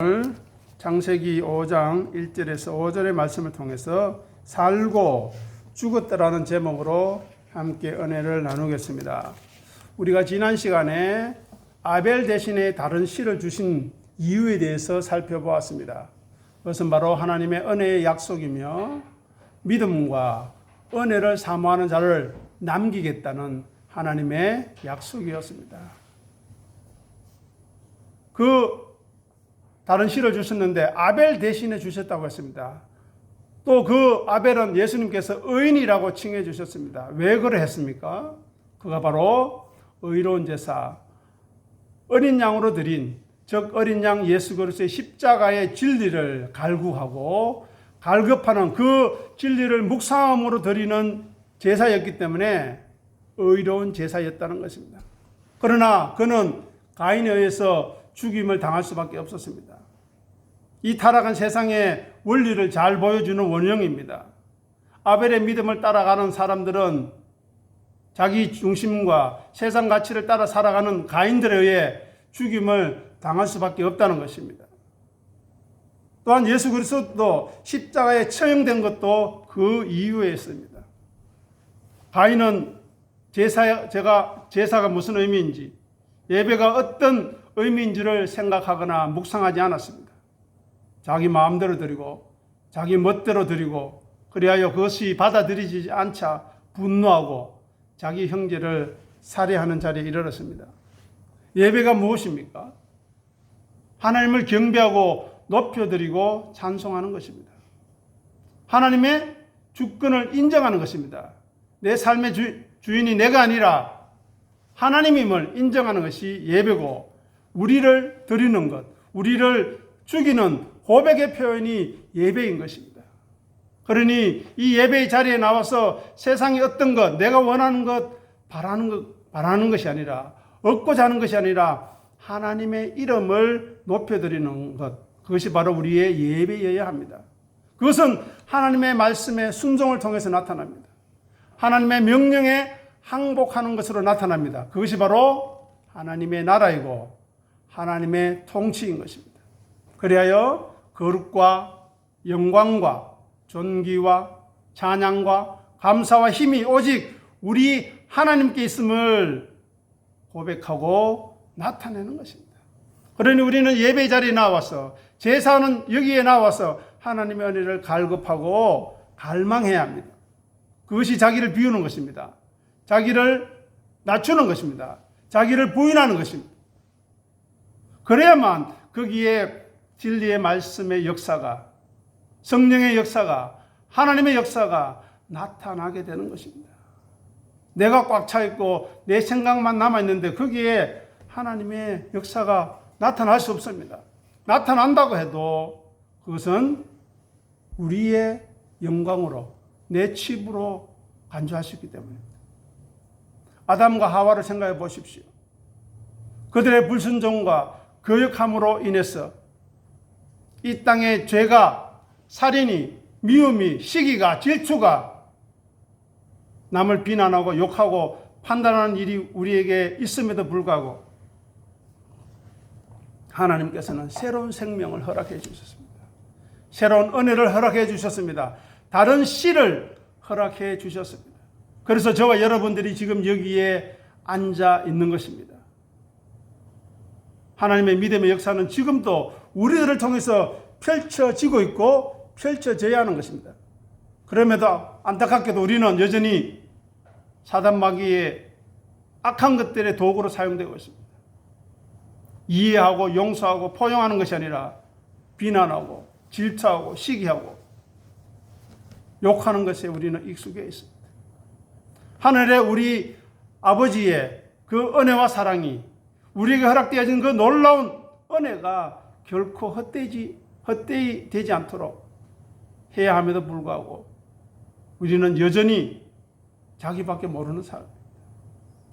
오늘 창세기 5장 1절에서 5절의 말씀을 통해서 살고 죽었다라는 제목으로 함께 은혜를 나누겠습니다. 우리가 지난 시간에 아벨 대신에 다른 씨를 주신 이유에 대해서 살펴보았습니다. 그것은 바로 하나님의 은혜의 약속이며 믿음과 은혜를 사모하는 자를 남기겠다는 하나님의 약속이었습니다. 다른 씨를 주셨는데 아벨 대신에 주셨다고 했습니다. 또 그 아벨은 예수님께서 의인이라고 칭해 주셨습니다. 왜 그래 했습니까? 그가 바로 의로운 제사, 어린 양으로 드린, 즉 어린 양 예수 그리스도의 십자가의 진리를 갈구하고 갈급하는 그 진리를 묵상함으로 드리는 제사였기 때문에 의로운 제사였다는 것입니다. 그러나 그는 가인에 의해서 죽임을 당할 수밖에 없었습니다. 이 타락한 세상의 원리를 잘 보여주는 원형입니다. 아벨의 믿음을 따라가는 사람들은 자기 중심과 세상 가치를 따라 살아가는 가인들에 의해 죽임을 당할 수밖에 없다는 것입니다. 또한 예수 그리스도도 십자가에 처형된 것도 그 이유에 있습니다. 가인은 제사가 무슨 의미인지, 예배가 어떤 의미인지를 생각하거나 묵상하지 않았습니다. 자기 마음대로 드리고 자기 멋대로 드리고 그리하여 그것이 받아들이지 않자 분노하고 자기 형제를 살해하는 자리에 이르렀습니다. 예배가 무엇입니까? 하나님을 경배하고 높여드리고 찬송하는 것입니다. 하나님의 주권을 인정하는 것입니다. 내 삶의 주인이 내가 아니라 하나님임을 인정하는 것이 예배고, 우리를 드리는 것, 우리를 죽이는 고백의 표현이 예배인 것입니다. 그러니 이 예배의 자리에 나와서 세상의 어떤 것, 내가 원하는 것, 바라는 것이 아니라, 얻고자 하는 것이 아니라 하나님의 이름을 높여드리는 것, 그것이 바로 우리의 예배여야 합니다. 그것은 하나님의 말씀의 순종을 통해서 나타납니다. 하나님의 명령에 항복하는 것으로 나타납니다. 그것이 바로 하나님의 나라이고 하나님의 통치인 것입니다. 그리하여 거룩과 영광과 존귀와 찬양과 감사와 힘이 오직 우리 하나님께 있음을 고백하고 나타내는 것입니다. 그러니 우리는 예배 자리에 나와서, 제사는 여기에 나와서 하나님의 은혜를 갈급하고 갈망해야 합니다. 그것이 자기를 비우는 것입니다. 자기를 낮추는 것입니다. 자기를 부인하는 것입니다. 그래야만 거기에 진리의 말씀의 역사가, 성령의 역사가, 하나님의 역사가 나타나게 되는 것입니다. 내가 꽉 차 있고 내 생각만 남아있는데 거기에 하나님의 역사가 나타날 수 없습니다. 나타난다고 해도 그것은 우리의 영광으로, 내 칩으로 간주할 수 있기 때문입니다. 아담과 하와를 생각해 보십시오. 그들의 불순종과 거역함으로 인해서 이 땅의 죄가, 살인이, 미움이, 시기가, 질투가, 남을 비난하고 욕하고 판단하는 일이 우리에게 있음에도 불구하고 하나님께서는 새로운 생명을 허락해 주셨습니다. 새로운 은혜를 허락해 주셨습니다. 다른 씨를 허락해 주셨습니다. 그래서 저와 여러분들이 지금 여기에 앉아 있는 것입니다. 하나님의 믿음의 역사는 지금도 우리들을 통해서 펼쳐지고 있고 펼쳐져야 하는 것입니다. 그럼에도 안타깝게도 우리는 여전히 사단 마귀의 악한 것들의 도구로 사용되고 있습니다. 이해하고 용서하고 포용하는 것이 아니라 비난하고 질투하고 시기하고 욕하는 것에 우리는 익숙해 있습니다. 하늘에 우리 아버지의 그 은혜와 사랑이, 우리에게 허락되어진 그 놀라운 은혜가 결코 헛되이 되지 않도록 해야 함에도 불구하고 우리는 여전히 자기밖에 모르는 사람입니다.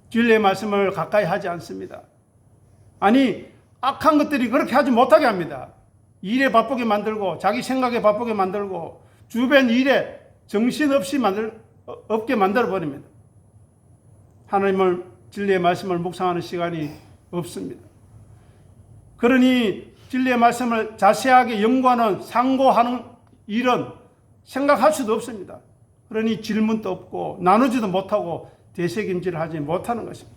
진리의 말씀을 가까이 하지 않습니다. 아니, 악한 것들이 그렇게 하지 못하게 합니다. 일에 바쁘게 만들고, 자기 생각에 바쁘게 만들고, 주변 일에 정신없이 없게 만들어버립니다. 하나님을, 진리의 말씀을 묵상하는 시간이 없습니다. 그러니 진리의 말씀을 자세하게 연구하는 상고하는 일은 생각할 수도 없습니다. 그러니 질문도 없고 나누지도 못하고 되새김질을 하지 못하는 것입니다.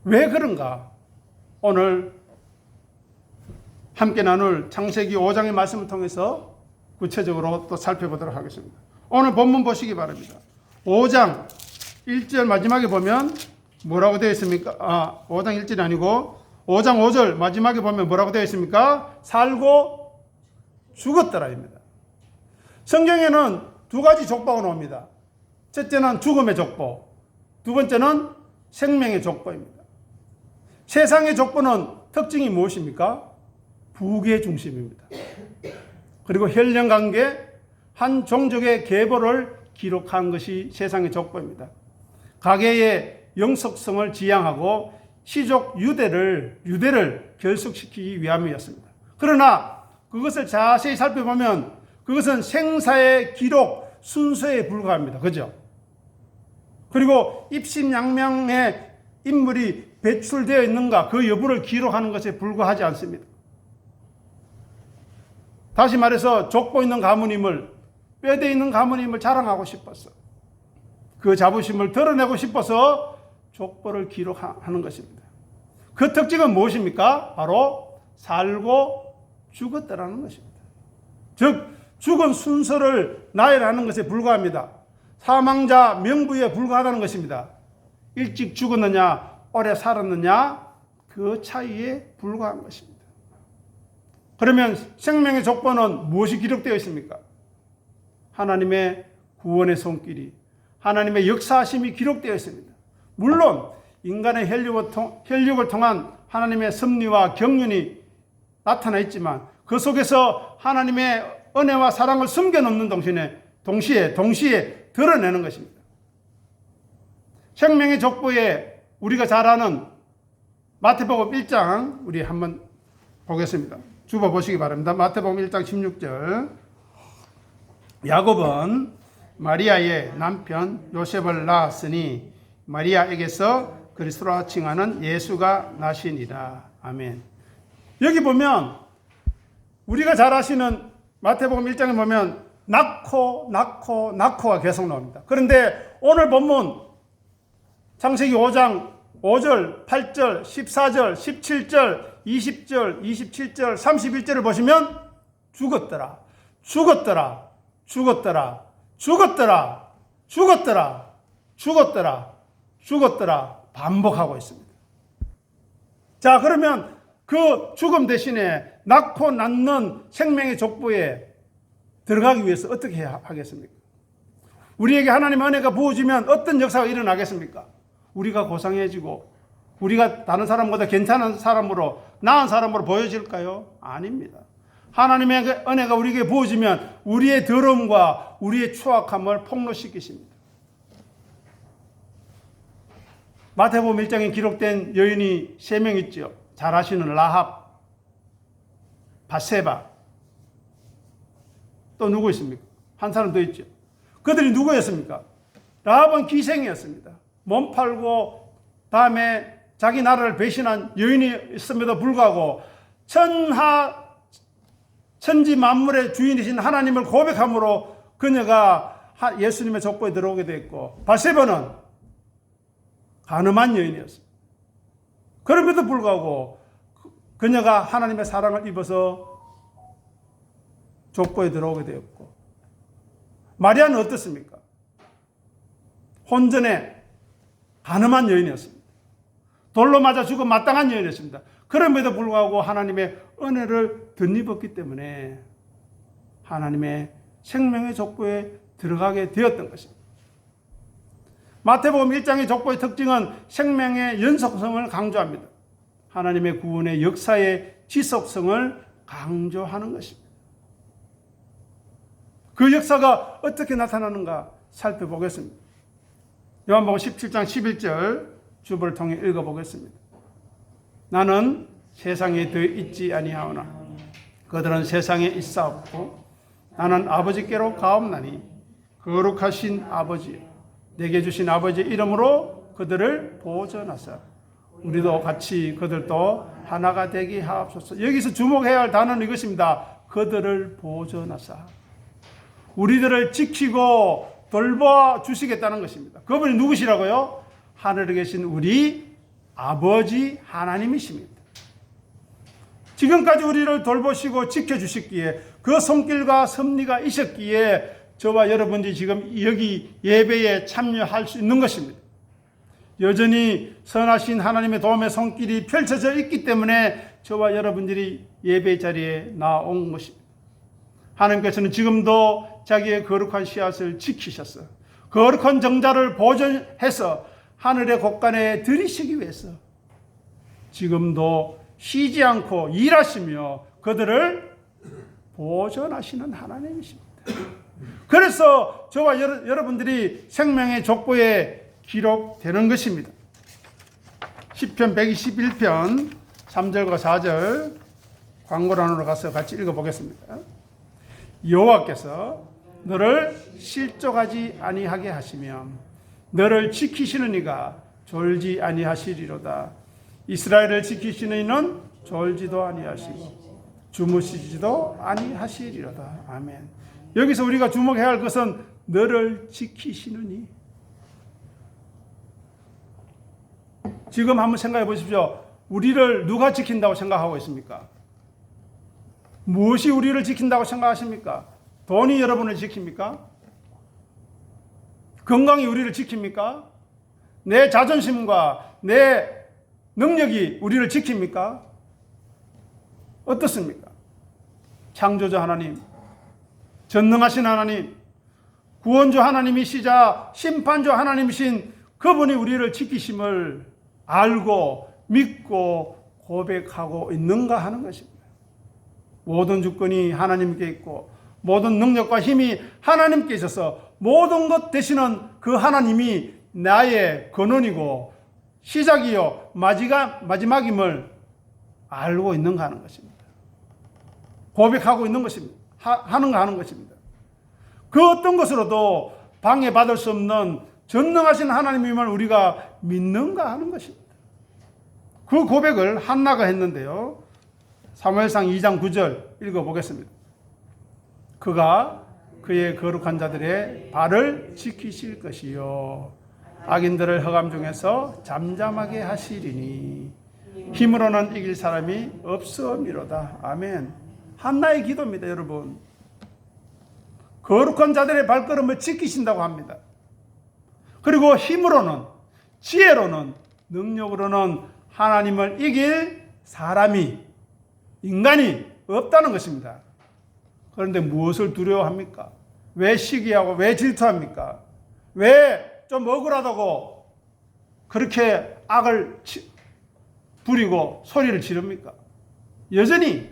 왜 그런가? 오늘 함께 나눌 창세기 5장의 말씀을 통해서 구체적으로 또 살펴보도록 하겠습니다. 오늘 본문 보시기 바랍니다. 5장 1절 마지막에 보면 뭐라고 되어 있습니까? 5장 1절이 아니고 5장 5절 마지막에 보면 뭐라고 되어 있습니까? 살고 죽었더라입니다. 성경에는 두 가지 족보가 나옵니다. 첫째는 죽음의 족보, 두 번째는 생명의 족보입니다. 세상의 족보는 특징이 무엇입니까? 부귀의 중심입니다. 그리고 혈연관계, 한 종족의 계보를 기록한 것이 세상의 족보입니다. 가계의 영속성을 지향하고 시족 유대를 결속시키기 위함이었습니다. 그러나 그것을 자세히 살펴보면 그것은 생사의 기록 순서에 불과합니다. 그죠? 그리고 입심양명의 인물이 배출되어 있는가 그 여부를 기록하는 것에 불과하지 않습니다. 다시 말해서 족보 있는 가문임을, 뼈대 있는 가문임을 자랑하고 싶어서, 그 자부심을 드러내고 싶어서 족보를 기록하는 것입니다. 그 특징은 무엇입니까? 바로 살고 죽었다라는 것입니다. 즉 죽은 순서를 나열하는 것에 불과합니다. 사망자 명부에 불과하다는 것입니다. 일찍 죽었느냐 오래 살았느냐 그 차이에 불과한 것입니다. 그러면 생명의 족보는 무엇이 기록되어 있습니까? 하나님의 구원의 손길이, 하나님의 역사하심이 기록되어 있습니다. 물론 인간의 혈육을 통한 하나님의 섭리와 경륜이 나타나 있지만 그 속에서 하나님의 은혜와 사랑을 숨겨놓는 동시에 드러내는 것입니다. 생명의 족보에 우리가 잘 아는 마태복음 1장 우리 한번 보겠습니다. 주보 보시기 바랍니다. 마태복음 1장 16절. 야곱은 마리아의 남편 요셉을 낳았으니 마리아에게서 그리스도라 칭하는 예수가 나시니라. 아멘. 여기 보면 우리가 잘 아시는 마태복음 1장에 보면 낳고가 계속 나옵니다. 그런데 오늘 본문 창세기 5장 5절, 8절, 14절, 17절, 20절, 27절, 31절을 보시면 죽었더라, 죽었더라, 죽었더라, 죽었더라, 죽었더라, 죽었더라, 죽었더라 반복하고 있습니다. 자, 그러면 그 죽음 대신에 낳고 낳는 생명의 족보에 들어가기 위해서 어떻게 해야 하겠습니까? 우리에게 하나님의 은혜가 부어지면 어떤 역사가 일어나겠습니까? 우리가 고상해지고 우리가 다른 사람보다 괜찮은 사람으로 나은 사람으로 보여질까요? 아닙니다. 하나님의 은혜가 우리에게 부어지면 우리의 더러움과 우리의 추악함을 폭로시키십니다. 마태복음 1장에 기록된 여인이 3명 있죠. 잘 아시는 라합, 바세바, 또 누구 있습니까? 한 사람 더 있죠. 그들이 누구였습니까? 라합은 기생이었습니다. 몸 팔고 다음에 자기 나라를 배신한 여인이 있음에도 불구하고 천지 만물의 주인이신 하나님을 고백함으로 그녀가 예수님의 족보에 들어오게 됐고, 바세바는 가늠한 여인이었습니다. 그럼에도 불구하고 그녀가 하나님의 사랑을 입어서 족보에 들어오게 되었고, 마리아는 어떻습니까? 혼전에 가늠한 여인이었습니다. 돌로 맞아 죽어 마땅한 여인이었습니다. 그럼에도 불구하고 하나님의 은혜를 덧입었기 때문에 하나님의 생명의 족보에 들어가게 되었던 것입니다. 마태복음 1장의 족보의 특징은 생명의 연속성을 강조합니다. 하나님의 구원의 역사의 지속성을 강조하는 것입니다. 그 역사가 어떻게 나타나는가 살펴보겠습니다. 요한복음 17장 11절 주보를 통해 읽어보겠습니다. 나는 세상에 더 있지 아니하오나 그들은 세상에 있사옵고 나는 아버지께로 가옵나니 거룩하신 아버지 내게 주신 아버지의 이름으로 그들을 보존하사 우리도 같이 그들도 하나가 되게 하옵소서. 여기서 주목해야 할 단어는 이것입니다. 그들을 보존하사. 우리들을 지키고 돌봐 주시겠다는 것입니다. 그분이 누구시라고요? 하늘에 계신 우리 아버지 하나님이십니다. 지금까지 우리를 돌보시고 지켜주셨기에 그 손길과 섭리가 있었기에 저와 여러분들이 지금 여기 예배에 참여할 수 있는 것입니다. 여전히 선하신 하나님의 도움의 손길이 펼쳐져 있기 때문에 저와 여러분들이 예배 자리에 나온 것입니다. 하나님께서는 지금도 자기의 거룩한 씨앗을 지키셔서 거룩한 정자를 보존해서 하늘의 곳간에 들이시기 위해서 지금도 쉬지 않고 일하시며 그들을 보존하시는 하나님이십니다. 그래서 저와 여러분들이 생명의 족보에 기록되는 것입니다. 시편 121편 3절과 4절 광고란으로 가서 같이 읽어보겠습니다. 여호와께서 너를 실족하지 아니하게 하시며 너를 지키시는 이가 졸지 아니하시리로다. 이스라엘을 지키시는 이는 졸지도 아니하시고 주무시지도 아니하시리로다. 아멘. 여기서 우리가 주목해야 할 것은 너를 지키시는 이. 지금 한번 생각해 보십시오. 우리를 누가 지킨다고 생각하고 있습니까? 무엇이 우리를 지킨다고 생각하십니까? 돈이 여러분을 지킵니까? 건강이 우리를 지킵니까? 내 자존심과 내 능력이 우리를 지킵니까? 어떻습니까? 창조자 하나님, 전능하신 하나님, 구원주 하나님이시자 심판주 하나님이신 그분이 우리를 지키심을 알고 믿고 고백하고 있는가 하는 것입니다. 모든 주권이 하나님께 있고 모든 능력과 힘이 하나님께 있어서 모든 것 되시는 그 하나님이 나의 근원이고 시작이요 마지막임을 알고 있는가 하는 것입니다. 고백하고 있는 것입니다. 하는가 하는 것입니다. 그 어떤 것으로도 방해받을 수 없는 전능하신 하나님임을 우리가 믿는가 하는 것입니다. 그 고백을 한나가 했는데요. 사무엘상 2장 9절 읽어보겠습니다. 그가 그의 거룩한 자들의 발을 지키실 것이요 악인들을 허감 중에서 잠잠하게 하시리니 힘으로는 이길 사람이 없으미로다. 아멘. 한나의 기도입니다, 여러분. 거룩한 자들의 발걸음을 지키신다고 합니다. 그리고 힘으로는, 지혜로는, 능력으로는 하나님을 이길 사람이, 인간이 없다는 것입니다. 그런데 무엇을 두려워합니까? 왜 시기하고 왜 질투합니까? 왜 좀 억울하다고 그렇게 악을 부리고 소리를 지릅니까? 여전히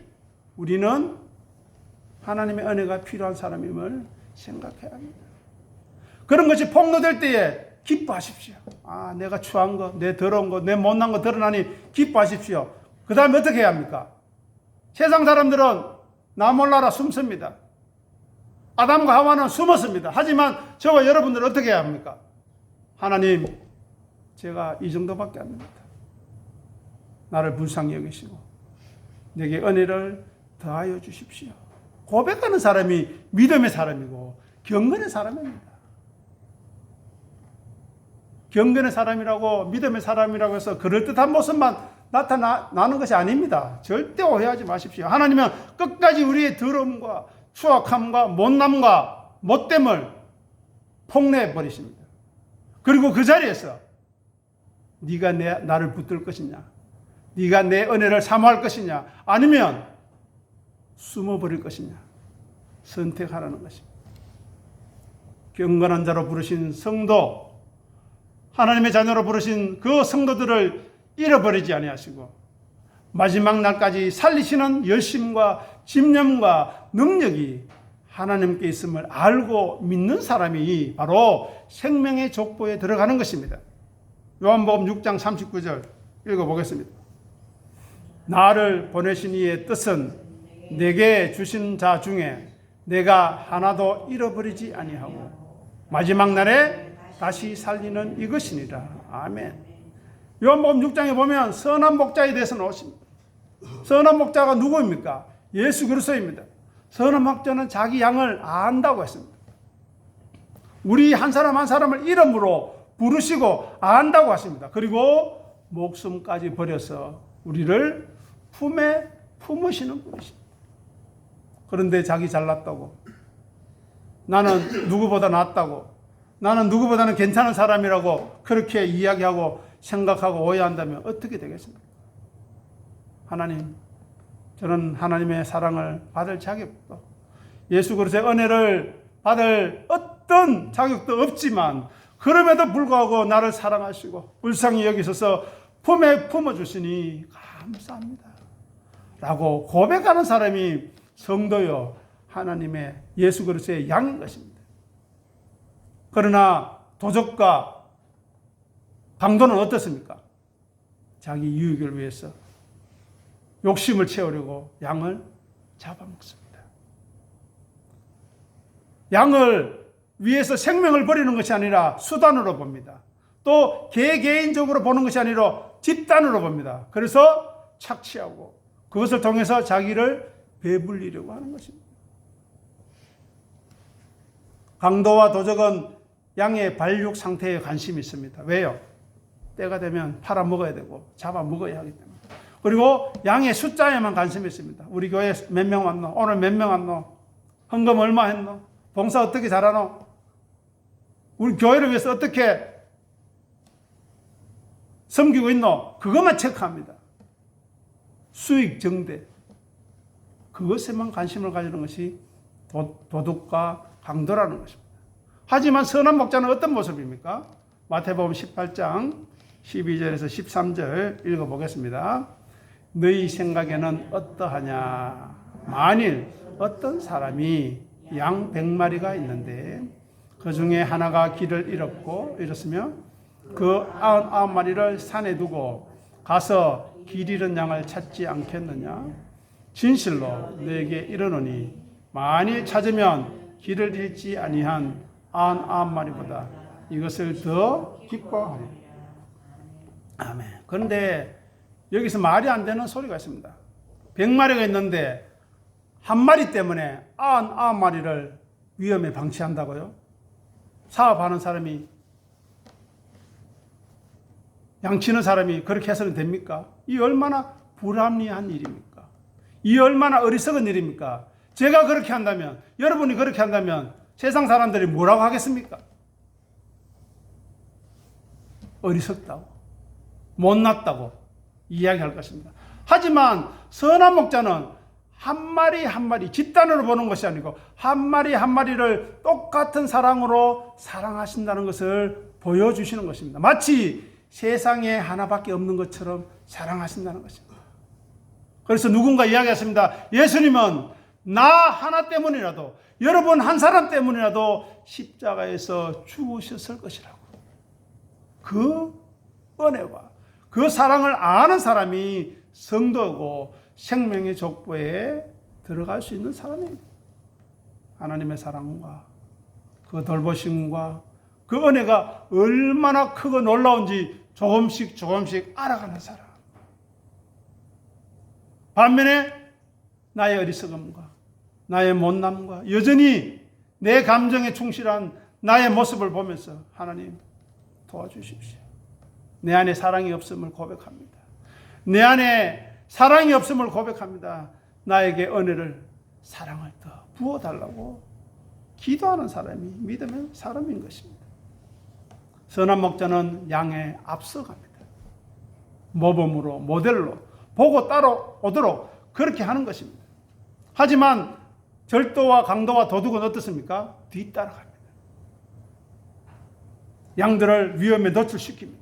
우리는 하나님의 은혜가 필요한 사람임을 생각해야 합니다. 그런 것이 폭로될 때에 기뻐하십시오. 아, 내가 추한 거, 내 더러운 거, 내 못난 거 드러나니 기뻐하십시오. 그 다음에 어떻게 해야 합니까? 세상 사람들은 나 몰라라 숨습니다. 아담과 하와는 숨었습니다. 하지만 저와 여러분들은 어떻게 해야 합니까? 하나님, 제가 이 정도밖에 안 됩니다. 나를 불쌍히 여기시고 내게 은혜를 더하여 주십시오. 고백하는 사람이 믿음의 사람이고 경건의 사람입니다. 경건의 사람이라고 믿음의 사람이라고 해서 그럴듯한 모습만 나타나는 것이 아닙니다. 절대 오해하지 마십시오. 하나님은 끝까지 우리의 더러움과 추악함과 못남과 못됨을 폭로해 버리십니다. 그리고 그 자리에서 네가 나를 붙들 것이냐, 네가 내 은혜를 사모할 것이냐, 아니면 숨어버릴 것이냐 선택하라는 것입니다. 경건한 자로 부르신 성도, 하나님의 자녀로 부르신 그 성도들을 잃어버리지 아니하시고 마지막 날까지 살리시는 열심과 집념과 능력이 하나님께 있음을 알고 믿는 사람이 바로 생명의 족보에 들어가는 것입니다. 요한복음 6장 39절 읽어보겠습니다. 나를 보내신 이의 뜻은 내게 주신 자 중에 내가 하나도 잃어버리지 아니하고 마지막 날에 다시 살리는 이것이니라. 아멘. 요한복음 6장에 보면 선한 목자에 대해서 나오십니다. 선한 목자가 누구입니까? 예수 그리스도입니다. 선한 목자는 자기 양을 안다고 했습니다. 우리 한 사람 한 사람을 이름으로 부르시고 안다고 하십니다. 그리고 목숨까지 버려서 우리를 품에 품으시는 분이십니다. 그런데 자기 잘났다고, 나는 누구보다 낫다고, 나는 누구보다는 괜찮은 사람이라고 그렇게 이야기하고 생각하고 오해한다면 어떻게 되겠습니까? 하나님, 저는 하나님의 사랑을 받을 자격도, 예수 그리스도의 은혜를 받을 어떤 자격도 없지만 그럼에도 불구하고 나를 사랑하시고 불쌍히 여기셔서 품에 품어주시니 감사합니다 라고 고백하는 사람이 성도요 하나님의 예수 그리스도의 양인 것입니다. 그러나 도적과 강도는 어떻습니까? 자기 유익을 위해서 욕심을 채우려고 양을 잡아먹습니다. 양을 위해서 생명을 버리는 것이 아니라 수단으로 봅니다. 또 개개인적으로 보는 것이 아니라 집단으로 봅니다. 그래서 착취하고 그것을 통해서 자기를 배불리려고 하는 것입니다. 강도와 도적은 양의 발육 상태에 관심이 있습니다. 왜요? 때가 되면 팔아먹어야 되고 잡아먹어야 하기 때문에. 그리고 양의 숫자에만 관심이 있습니다. 우리 교회 몇 명 왔노? 오늘 몇 명 왔노? 헌금 얼마 했노? 봉사 어떻게 잘하노? 우리 교회를 위해서 어떻게 섬기고 있노? 그것만 체크합니다. 수익 정대. 그것에만 관심을 가지는 것이 도둑과 강도라는 것입니다. 하지만 선한 목자는 어떤 모습입니까? 마태복음 18장 12절에서 13절 읽어보겠습니다. 너희 생각에는 어떠하냐? 만일 어떤 사람이 양 100마리가 있는데 그 중에 하나가 길을 잃었으며 그 99마리를 산에 두고 가서 길 잃은 양을 찾지 않겠느냐? 진실로 너에게 이르노니 만일 찾으면 길을 잃지 아니한 99마리보다 이것을 더 기뻐하리. 아멘. 그런데 여기서 말이 안 되는 소리가 있습니다. 100마리가 있는데 한 마리 때문에 99마리를 위험에 방치한다고요? 사업하는 사람이, 양치는 사람이 그렇게 해서는 됩니까? 이 얼마나 불합리한 일입니까? 이 얼마나 어리석은 일입니까? 제가 그렇게 한다면, 여러분이 그렇게 한다면 세상 사람들이 뭐라고 하겠습니까? 어리석다고, 못났다고 이야기할 것입니다. 하지만 선한 목자는 한 마리 한 마리 집단으로 보는 것이 아니고 한 마리 한 마리를 똑같은 사랑으로 사랑하신다는 것을 보여주시는 것입니다. 마치 세상에 하나밖에 없는 것처럼 사랑하신다는 것입니다. 그래서 누군가 이야기했습니다. 예수님은 나 하나 때문이라도, 여러분 한 사람 때문이라도 십자가에서 죽으셨을 것이라고. 그 은혜와 그 사랑을 아는 사람이 성도고 생명의 족보에 들어갈 수 있는 사람입니다. 하나님의 사랑과 그 돌보심과 그 은혜가 얼마나 크고 놀라운지 조금씩 알아가는 사람. 반면에 나의 어리석음과 나의 못남과 여전히 내 감정에 충실한 나의 모습을 보면서 하나님 도와주십시오. 내 안에 사랑이 없음을 고백합니다. 내 안에 사랑이 없음을 고백합니다. 나에게 은혜를, 사랑을 더 부어달라고 기도하는 사람이 믿음의 사람인 것입니다. 선한 목자는 양에 앞서갑니다. 모범으로, 모델로 보고 따라오도록 그렇게 하는 것입니다. 하지만 절도와 강도와 도둑은 어떻습니까? 뒤따라갑니다. 양들을 위험에 노출시킵니다.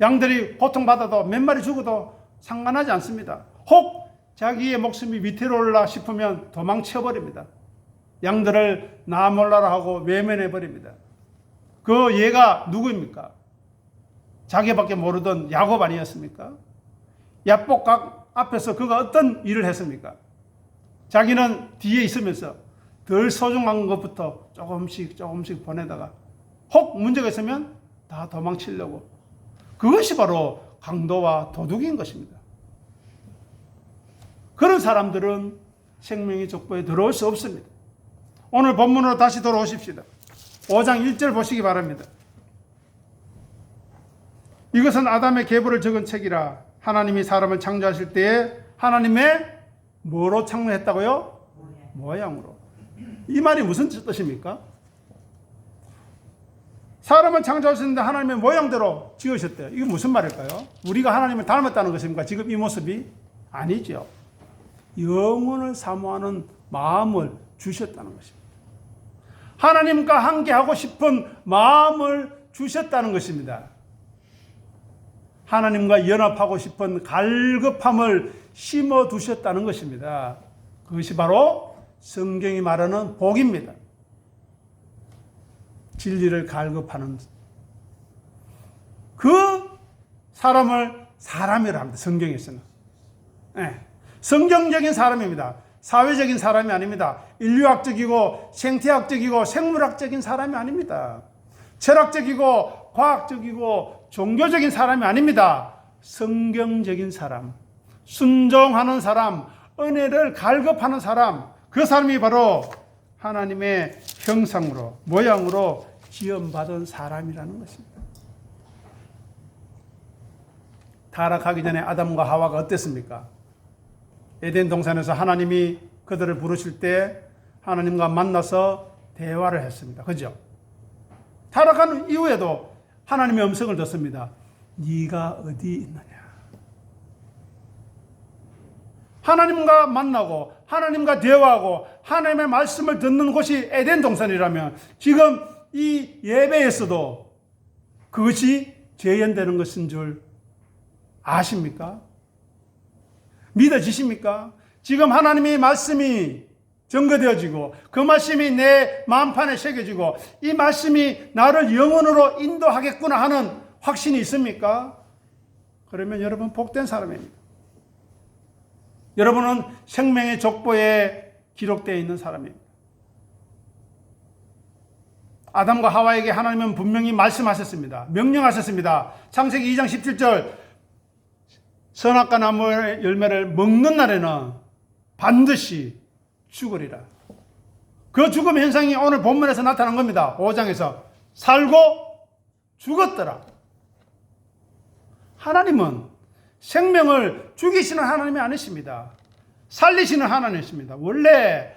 양들이 고통받아도 몇 마리 죽어도 상관하지 않습니다. 혹 자기의 목숨이 위태로 올라 싶으면 도망쳐버립니다. 양들을 나 몰라라 하고 외면해버립니다. 그 얘가 누구입니까? 자기밖에 모르던 야곱 아니었습니까? 야복각 앞에서 그가 어떤 일을 했습니까? 자기는 뒤에 있으면서 덜 소중한 것부터 조금씩 보내다가 혹 문제가 있으면 다 도망치려고 그것이 바로 강도와 도둑인 것입니다. 그런 사람들은 생명의 족보에 들어올 수 없습니다. 오늘 본문으로 다시 돌아오십시다. 5장 1절 보시기 바랍니다. 이것은 아담의 계보를 적은 책이라. 하나님이 사람을 창조하실 때에 하나님의 뭐로 창조했다고요? 모양으로. 이 말이 무슨 뜻입니까? 사람을 창조하셨는데 하나님의 모양대로 지으셨대요. 이게 무슨 말일까요? 우리가 하나님을 닮았다는 것입니까? 지금 이 모습이? 아니죠. 영혼을 사모하는 마음을 주셨다는 것입니다. 하나님과 함께하고 싶은 마음을 주셨다는 것입니다. 하나님과 연합하고 싶은 갈급함을 심어두셨다는 것입니다. 그것이 바로 성경이 말하는 복입니다. 진리를 갈급하는 그 사람을 사람이라 합니다. 성경에서는. 네. 성경적인 사람입니다. 사회적인 사람이 아닙니다. 인류학적이고 생태학적이고 생물학적인 사람이 아닙니다. 철학적이고 과학적이고 종교적인 사람이 아닙니다. 성경적인 사람, 순종하는 사람, 은혜를 갈급하는 사람, 그 사람이 바로 하나님의 형상으로, 모양으로 지음받은 사람이라는 것입니다. 타락하기 전에 아담과 하와가 어땠습니까? 에덴 동산에서 하나님이 그들을 부르실 때 하나님과 만나서 대화를 했습니다. 그죠? 타락한 이후에도 하나님의 음성을 듣습니다. 네가 어디 있느냐? 하나님과 만나고 하나님과 대화하고 하나님의 말씀을 듣는 곳이 에덴 동산이라면 지금 이 예배에서도 그것이 재현되는 것인 줄 아십니까? 믿어지십니까? 지금 하나님의 말씀이 증거되어지고 그 말씀이 내 마음판에 새겨지고 이 말씀이 나를 영혼으로 인도하겠구나 하는 확신이 있습니까? 그러면 여러분 복된 사람입니다. 여러분은 생명의 족보에 기록되어 있는 사람입니다. 아담과 하와에게 하나님은 분명히 말씀하셨습니다. 명령하셨습니다. 창세기 2장 17절 선악과 나무의 열매를 먹는 날에는 반드시 죽으리라. 그 죽음 현상이 오늘 본문에서 나타난 겁니다. 5장에서 살고 죽었더라. 하나님은 생명을 죽이시는 하나님이 아니십니다. 살리시는 하나님이십니다. 원래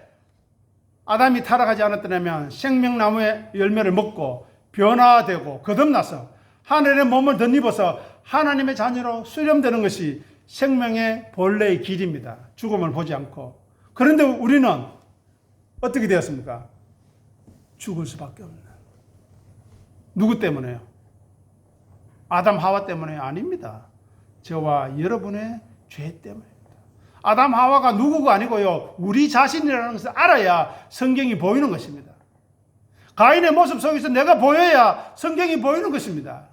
아담이 타락하지 않았더라면 생명나무의 열매를 먹고 변화되고 거듭나서 하늘의 몸을 덧입어서 하나님의 자녀로 수렴되는 것이 생명의 본래의 길입니다. 죽음을 보지 않고. 그런데 우리는 어떻게 되었습니까? 죽을 수밖에 없는. 누구 때문에요? 아담 하와 때문에 아닙니다. 저와 여러분의 죄 때문입니다. 아담 하와가 누구가 아니고요. 우리 자신이라는 것을 알아야 성경이 보이는 것입니다. 가인의 모습 속에서 내가 보여야 성경이 보이는 것입니다.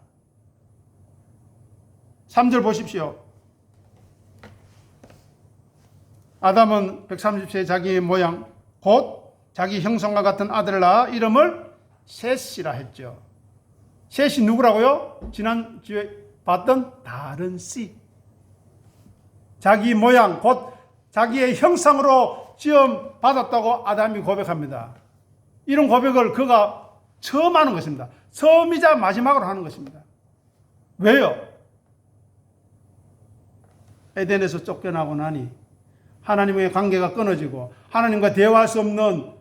3절 보십시오. 아담은 130세의 자기의 모양 곧 자기 형상과 같은 아들을 낳아 이름을 셋이라 했죠. 셋이 누구라고요? 지난주에 봤던 다른 씨. 자기 모양 곧 자기의 형상으로 지음 받았다고 아담이 고백합니다. 이런 고백을 그가 처음 하는 것입니다. 처음이자 마지막으로 하는 것입니다. 왜요? 에덴에서 쫓겨나고 나니 하나님과의 관계가 끊어지고 하나님과 대화할 수 없는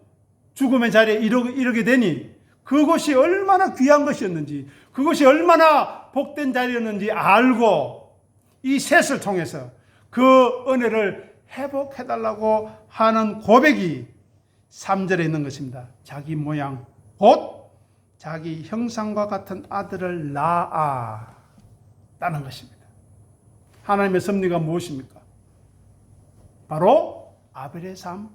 죽음의 자리에 이르게 되니 그것이 얼마나 귀한 것이었는지 그것이 얼마나 복된 자리였는지 알고 이 셋을 통해서 그 은혜를 회복해달라고 하는 고백이 3절에 있는 것입니다. 자기 모양 곧 자기 형상과 같은 아들을 낳았다는 것입니다. 하나님의 섭리가 무엇입니까? 바로 아벨의 삶,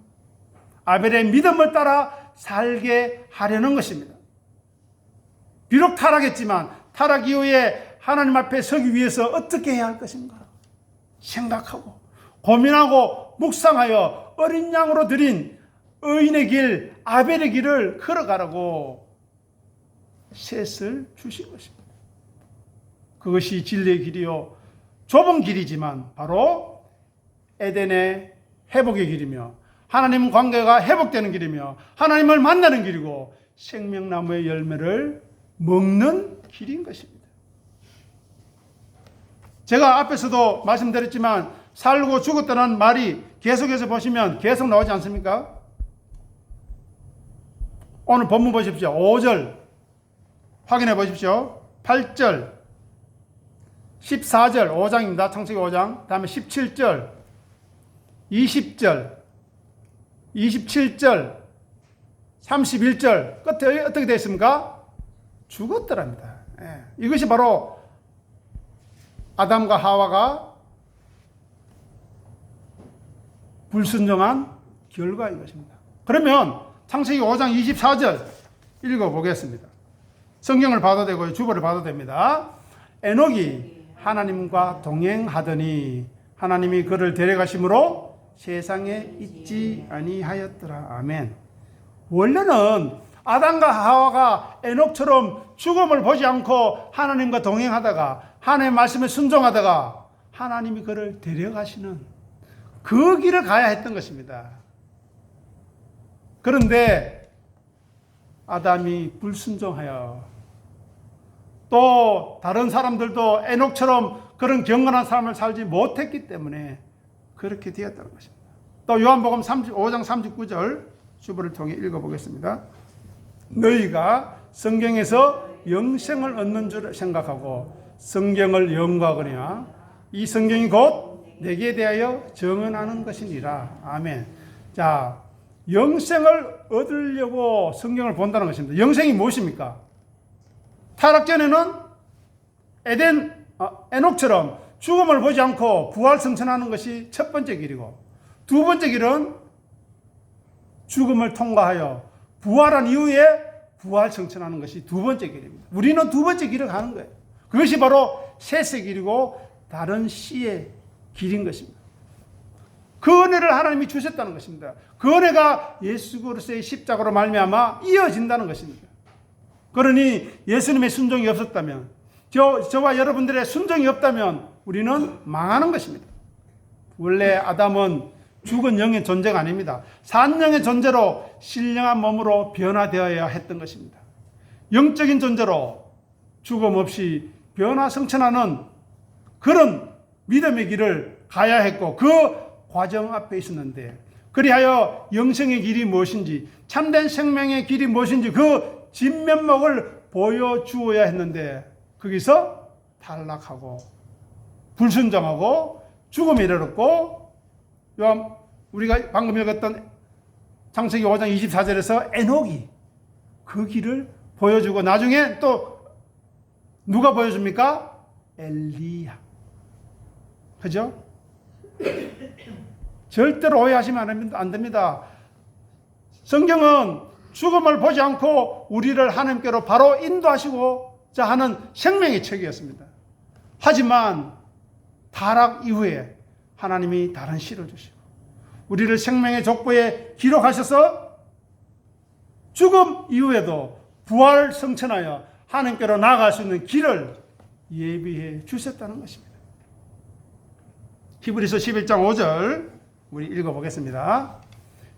아벨의 믿음을 따라 살게 하려는 것입니다. 비록 타락했지만 타락 이후에 하나님 앞에 서기 위해서 어떻게 해야 할 것인가 생각하고 고민하고 묵상하여 어린 양으로 드린 의인의 길, 아벨의 길을 걸어가라고 셋을 주신 것입니다. 그것이 진리의 길이요. 좁은 길이지만 바로 에덴의 회복의 길이며 하나님 관계가 회복되는 길이며 하나님을 만나는 길이고 생명나무의 열매를 먹는 길인 것입니다. 제가 앞에서도 말씀드렸지만 살고 죽었다는 말이 계속해서 보시면 계속 나오지 않습니까? 오늘 본문 보십시오. 5절 확인해 보십시오. 8절 14절 5장입니다. 창세기 5장. 다음에 17절 20절 27절 31절 끝에 어떻게 되어 있습니까? 죽었더랍니다. 예. 이것이 바로 아담과 하와가 불순종한 결과인 것입니다. 그러면 창세기 5장 24절 읽어보겠습니다. 성경을 봐도 되고요. 주보를 봐도 됩니다. 에녹이 하나님과 동행하더니 하나님이 그를 데려가심으로 세상에 있지 아니하였더라. 아멘. 원래는 아담과 하와가 에녹처럼 죽음을 보지 않고 하나님과 동행하다가 하나님의 말씀에 순종하다가 하나님이 그를 데려가시는 그 길을 가야 했던 것입니다. 그런데 아담이 불순종하여 또 다른 사람들도 에녹처럼 그런 경건한 삶을 살지 못했기 때문에 그렇게 되었다는 것입니다. 또 요한복음 5장 39절 주보를 통해 읽어보겠습니다. 너희가 성경에서 영생을 얻는 줄 생각하고 성경을 연구하거냐 이 성경이 곧 내게 대하여 증언하는 것이니라. 아멘. 자, 영생을 얻으려고 성경을 본다는 것입니다. 영생이 무엇입니까? 타락 전에는 에녹처럼 죽음을 보지 않고 부활 성천하는 것이 첫 번째 길이고 두 번째 길은 죽음을 통과하여 부활한 이후에 부활 성천하는 것이 두 번째 길입니다. 우리는 두 번째 길을 가는 거예요. 그것이 바로 셋의 길이고 다른 씨의 길인 것입니다. 그 은혜를 하나님이 주셨다는 것입니다. 그 은혜가 예수 그리스도의 십자가로 말미암아 이어진다는 것입니다. 그러니 예수님의 순종이 없었다면 저와 여러분들의 순종이 없다면 우리는 망하는 것입니다. 원래 아담은 죽은 영의 존재가 아닙니다. 산영의 존재로 신령한 몸으로 변화되어야 했던 것입니다. 영적인 존재로 죽음 없이 변화성천하는 그런 믿음의 길을 가야 했고 그 과정 앞에 있었는데 그리하여 영생의 길이 무엇인지 참된 생명의 길이 무엇인지 그 진면목을 보여주어야 했는데 거기서 탈락하고 불순종하고 죽음에 이르렀고 우리가 방금 읽었던 창세기 5장 24절에서 에녹이 그 길을 보여주고 나중에 또 누가 보여줍니까? 엘리야. 그죠? 절대로 오해하시면 안 됩니다. 성경은 죽음을 보지 않고 우리를 하나님께로 바로 인도하시고자 하는 생명의 책이었습니다. 하지만 타락 이후에 하나님이 다른 씨를 주시고 우리를 생명의 족보에 기록하셔서 죽음 이후에도 부활 성천하여 하나님께로 나아갈 수 있는 길을 예비해 주셨다는 것입니다. 히브리서 11장 5절 우리 읽어보겠습니다.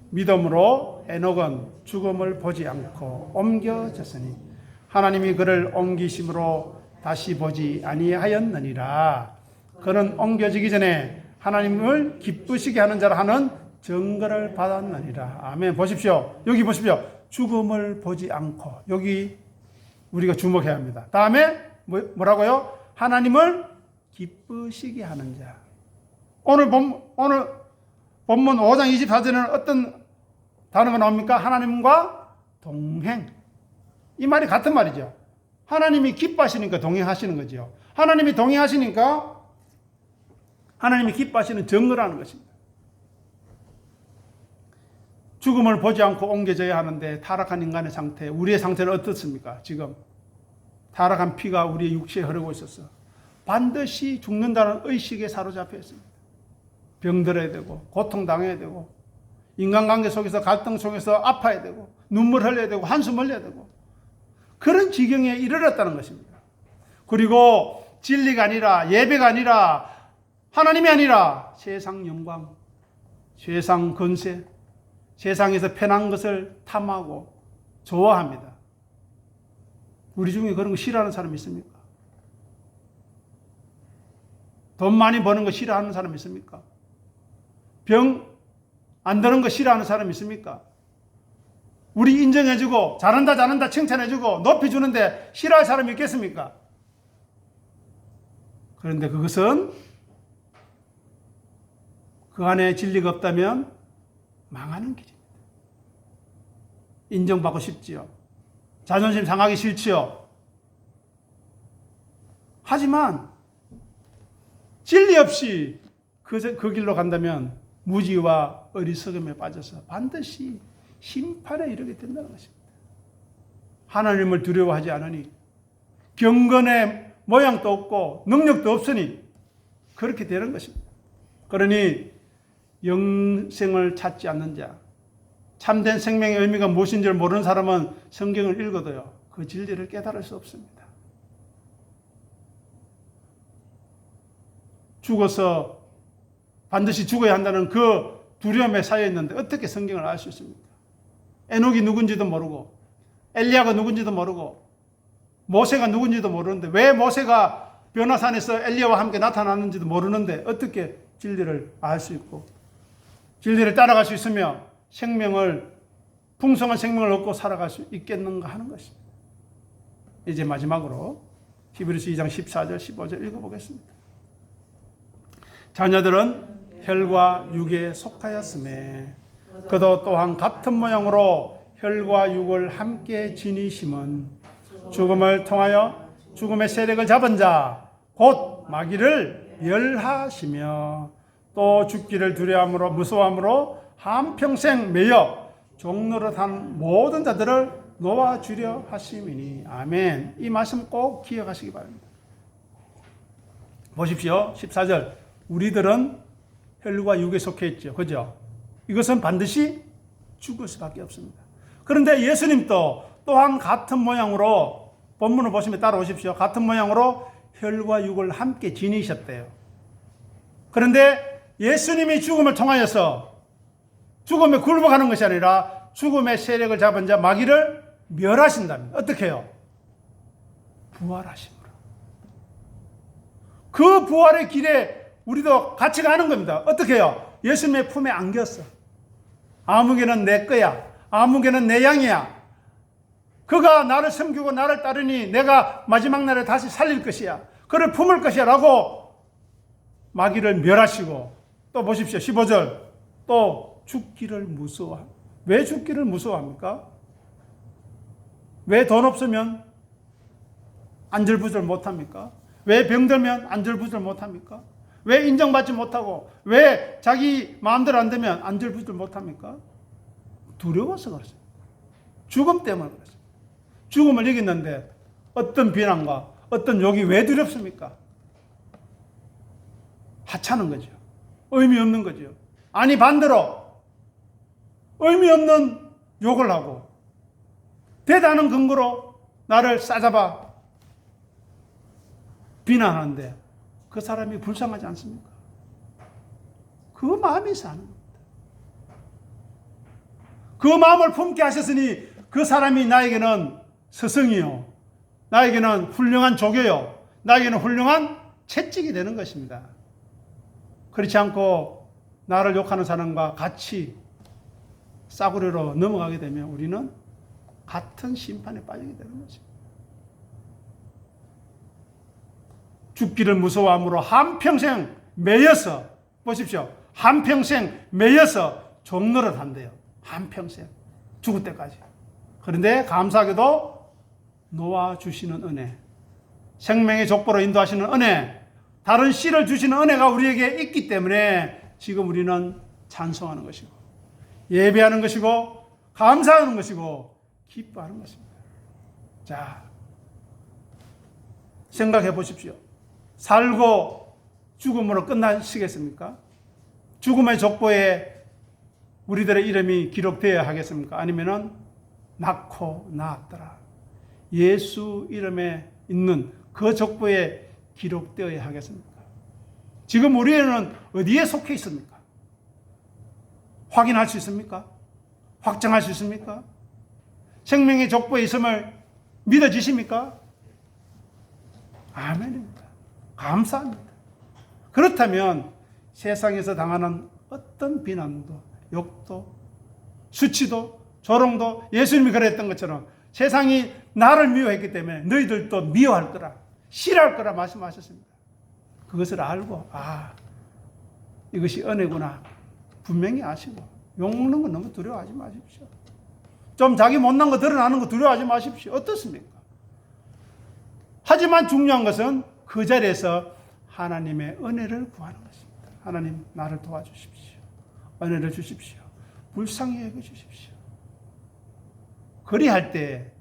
믿음으로 에녹은 죽음을 보지 않고 옮겨졌으니 하나님이 그를 옮기심으로 다시 보지 아니하였느니라. 그는 옮겨지기 전에 하나님을 기쁘시게 하는 자라 하는 증거를 받았느니라. 아멘. 보십시오. 여기 보십시오. 죽음을 보지 않고 여기 우리가 주목해야 합니다. 다음에 뭐라고요? 하나님을 기쁘시게 하는 자. 오늘 본문 5장 24절에는 어떤 단어가 나옵니까? 하나님과 동행. 이 말이 같은 말이죠. 하나님이 기뻐하시니까 동행하시는 거죠. 하나님이 동행하시니까 하나님이 기뻐하시는 증거라는 것입니다. 죽음을 보지 않고 옮겨져야 하는데 타락한 인간의 상태, 우리의 상태는 어떻습니까? 지금 타락한 피가 우리의 육체에 흐르고 있어서 반드시 죽는다는 의식에 사로잡혀 있습니다. 병들어야 되고 고통당해야 되고 인간관계 속에서 갈등 속에서 아파야 되고 눈물 흘려야 되고 한숨 흘려야 되고 그런 지경에 이르렀다는 것입니다. 그리고 진리가 아니라 예배가 아니라 하나님이 아니라 세상 영광, 세상 권세, 세상에서 편한 것을 탐하고 좋아합니다. 우리 중에 그런 거 싫어하는 사람 있습니까? 돈 많이 버는 거 싫어하는 사람 있습니까? 병 안 드는 거 싫어하는 사람 있습니까? 우리 인정해주고 잘한다 칭찬해주고 높여주는데 싫어할 사람이 있겠습니까? 그런데 그것은 그 안에 진리가 없다면 망하는 길입니다. 인정받고 싶지요. 자존심 상하기 싫지요. 하지만 진리 없이 그 길로 간다면 무지와 어리석음에 빠져서 반드시 심판에 이르게 된다는 것입니다. 하나님을 두려워하지 않으니 경건의 모양도 없고 능력도 없으니 그렇게 되는 것입니다. 그러니 영생을 찾지 않는 자, 참된 생명의 의미가 무엇인지를 모르는 사람은 성경을 읽어도요, 그 진리를 깨달을 수 없습니다. 죽어서 반드시 죽어야 한다는 그 두려움에 쌓여 있는데 어떻게 성경을 알 수 있습니까? 에녹이 누군지도 모르고 엘리야가 누군지도 모르고 모세가 누군지도 모르는데 왜 모세가 변화산에서 엘리야와 함께 나타났는지도 모르는데 어떻게 진리를 알 수 있고 진리를 따라갈 수 있으며 풍성한 생명을 얻고 살아갈 수 있겠는가 하는 것입니다. 이제 마지막으로 히브리서 2장 14절 15절 읽어보겠습니다. 자녀들은 혈과 육에 속하였음에 그도 또한 같은 모양으로 혈과 육을 함께 지니심은 죽음을 통하여 죽음의 세력을 잡은 자 곧 마귀를 멸하시며 또 죽기를 두려움으로 무서워함으로 한평생 매여 종노릇한 모든 자들을 놓아주려 하심이니. 아멘. 이 말씀 꼭 기억하시기 바랍니다. 보십시오. 14절. 우리들은 혈과 육에 속해 있죠. 그죠? 이것은 반드시 죽을 수밖에 없습니다. 그런데 예수님도 또한 같은 모양으로, 본문을 보시면 따라오십시오. 같은 모양으로 혈과 육을 함께 지니셨대요. 그런데 예수님이 죽음을 통하여서 죽음에 굴복하는 것이 아니라 죽음의 세력을 잡은 자 마귀를 멸하신답니다. 어떻게 해요? 부활하심으로. 그 부활의 길에 우리도 같이 가는 겁니다. 어떻게 해요? 예수님의 품에 안겼어. 아무개는 내 거야. 아무개는 내 양이야. 그가 나를 섬기고 나를 따르니 내가 마지막 날에 다시 살릴 것이야. 그를 품을 것이야 라고 마귀를 멸하시고, 또 보십시오. 15절. 또 죽기를 무서워합니다. 왜 죽기를 무서워합니까? 왜 돈 없으면 안절부절 못합니까? 왜 병들면 안절부절 못합니까? 왜 인정받지 못하고, 왜 자기 마음대로 안 되면 안절부절 못합니까? 두려워서 그렇죠. 죽음 때문에 그렇죠. 죽음을 이겼는데 어떤 비난과 어떤 욕이 왜 두렵습니까? 하찮은 거죠. 의미 없는 거죠. 아니 반대로 의미 없는 욕을 하고 대단한 근거로 나를 싸잡아 비난하는데 그 사람이 불쌍하지 않습니까? 그 마음이 사는 겁니다. 그 마음을 품게 하셨으니 그 사람이 나에게는 스승이요, 나에게는 훌륭한 조교요, 나에게는 훌륭한 채찍이 되는 것입니다. 그렇지 않고 나를 욕하는 사람과 같이 싸구려로 넘어가게 되면 우리는 같은 심판에 빠지게 되는 것입니다. 죽기를 무서워함으로 한평생 매여서, 보십시오. 한평생 매여서 종노릇 한대요. 한평생. 죽을 때까지. 그런데 감사하게도 놓아주시는 은혜, 생명의 족보로 인도하시는 은혜, 다른 씨를 주시는 은혜가 우리에게 있기 때문에 지금 우리는 찬송하는 것이고 예배하는 것이고 감사하는 것이고 기뻐하는 것입니다. 자, 생각해 보십시오. 살고 죽음으로 끝나시겠습니까? 죽음의 족보에 우리들의 이름이 기록되어야 하겠습니까? 아니면은 낳고 낳았더라, 예수 이름에 있는 그 족보에 기록되어야 하겠습니까? 지금 우리는 어디에 속해 있습니까? 확인할 수 있습니까? 확정할 수 있습니까? 생명의 족보에 있음을 믿어지십니까? 아멘입니다. 감사합니다. 그렇다면 세상에서 당하는 어떤 비난도, 욕도, 수치도, 조롱도 예수님이 그랬던 것처럼 세상이 나를 미워했기 때문에 너희들도 미워할 거라, 싫어할 거라 말씀하셨습니다. 그것을 알고 이것이 은혜구나 분명히 아시고 욕먹는 거 너무 두려워하지 마십시오. 좀 자기 못난 거 드러나는 거 두려워하지 마십시오. 어떻습니까? 하지만 중요한 것은 그 자리에서 하나님의 은혜를 구하는 것입니다. 하나님 나를 도와주십시오. 은혜를 주십시오. 불쌍히 여겨주십시오. 그리할 때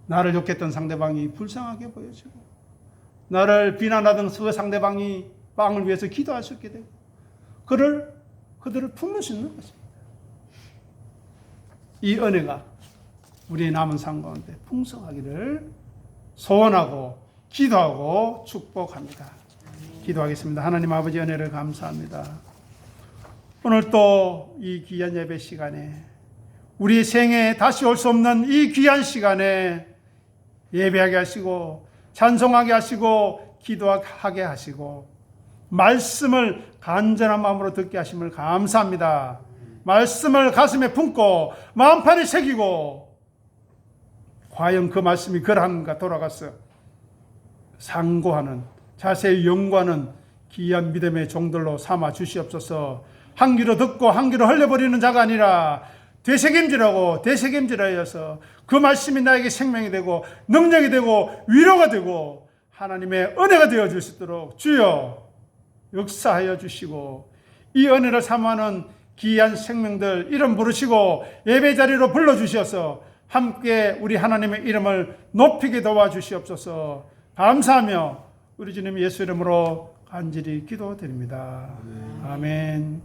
나를 욕했던 상대방이 불쌍하게 보여지고 나를 비난하던 그 상대방이 빵을 위해서 기도할 수 있게 되고 그들을 품을 수 있는 것입니다. 이 은혜가 우리의 남은 삶 가운데 풍성하기를 소원하고 기도하고 축복합니다. 기도하겠습니다. 하나님 아버지 은혜를 감사합니다. 오늘 또 이 귀한 예배 시간에 우리 생에 다시 올 수 없는 이 귀한 시간에 예배하게 하시고 찬송하게 하시고 기도하게 하시고 말씀을 간절한 마음으로 듣게 하심을 감사합니다. 말씀을 가슴에 품고 마음판에 새기고 과연 그 말씀이 그러한가 돌아가서 상고하는 자세히 연구하는 귀한 믿음의 종들로 삼아 주시옵소서. 한 귀로 듣고 한 귀로 흘려버리는 자가 아니라 되새김질하고 되새김질하여서 그 말씀이 나에게 생명이 되고 능력이 되고 위로가 되고 하나님의 은혜가 되어 줄 수 있도록 주여 역사하여 주시고 이 은혜를 사모하는 귀한 생명들 이름 부르시고 예배 자리로 불러주셔서 함께 우리 하나님의 이름을 높이게 도와주시옵소서. 감사하며 우리 주님 예수 이름으로 간절히 기도드립니다. 아멘.